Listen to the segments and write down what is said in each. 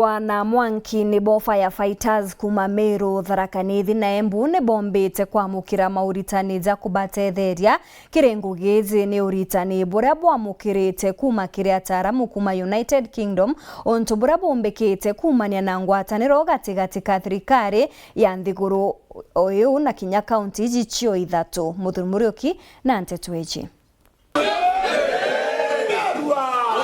Wana Mwanki ni bofa ya fighters kuma Meru, Tharaka Nithi na Embu ni bombete kwa mukira Maûritani Ya Bata etheria kirengo gizi ni uritani buria bwamukirite kuma kiri ataramu kuma United Kingdom onto buria bombekete kumania na ngwataniro gatigati ka thirikari ya nthiguru oyu na kinya county icio ithatu. Muthurumurioki na Nteto Eji.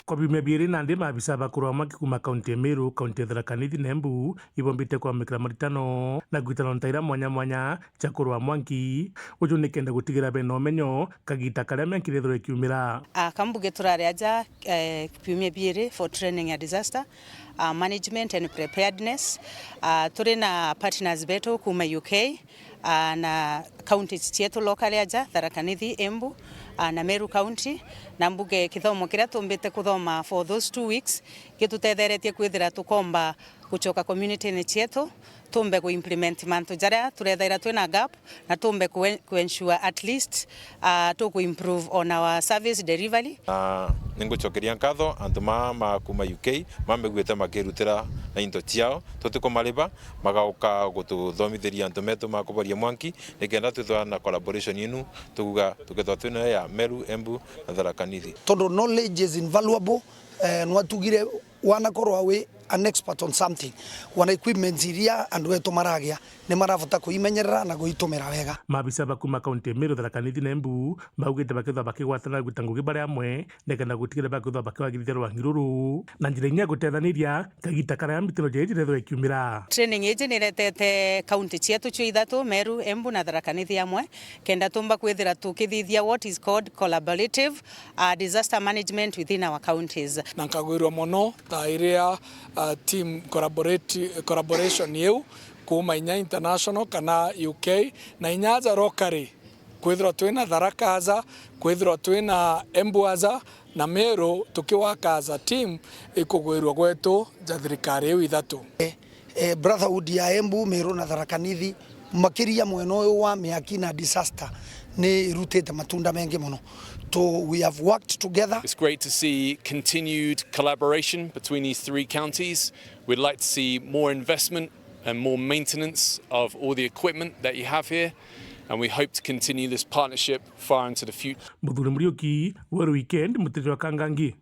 Kwa biumia biiri na ndi maabisa bakuru amaki kuma kaunti ya Meru, kaunti ya Tharaka Nithi na Embu ibombite kwa mikira maritano na gwitano ntaira mwanya mwanya cha kurwa Mwanki uju nikenda gutigira bena umenyo kagita karia menkire thoro ikiumira. Kambuge turare aja biumia biiri for training ya disaster management and preparedness. Turi na partners betu kuma UK na county cietu locally aja Tharaka Nithi, Embu na Meru County na mbuge kithomo kiria tumbite kuthoma for those 2 weeks gitutetheretie kwithira tukomba gucoka community ni cietu tumbe ku implement mantu jaria turethaira twina gap na tumbe ku ensure at least to improve on our service delivery. Ningucokeria nkatho antu ma kuma UK mamegwite makirutira na into ciao tutikumariba magauka gututhomithiria antu metu makuboria Mwanki nikenda twithwa na collaboration inu tuguga tukethwa twina ya Meru, Embu na Tharaka Nithi. Todo knowledge is invaluable and watugire wanakorwa we an expert on something wana equipment iria andu eto maragia ni maravota kuimenyerera na guitumira wega. Mabisa bakuma kaunti Meru, Tharaka Nithi na Embu baugite bakethwa bakigwatana gutangugi baria amwe nekenda gutigire bakethwa bakiwagirithia rwangiruru na njira inya gutethaniria kagita karia mitino jeje thoro ikiumira. Training eje niretete county cietu cio ithatu Meru, Embu na Tharaka Nithi amwe kenda tumba kwithira tukithithia what is called collaborative disaster management within our counties. Na nkagwirwa mono ta iria team collaboration yeu kuma inya international kana UK na inyaza rokari kwithirwa twina Tharaka aza kwithirwa twina Embu aza na Meru tukiwakaza team ikugwirwa gwetu ja thirikari yeu ithatu. Brotherhood ya Embu, Meru na Tharaka Nithi makiria mweno uyu wa miaki na disaster ni rutete matunda mengi muno. So we have worked together. It's great to see continued collaboration between these three counties. We'd like to see more investment and more maintenance of all the equipment that you have here, and we hope to continue this partnership far into the future. Muthurumurioki wa weekend mutiro kangangi.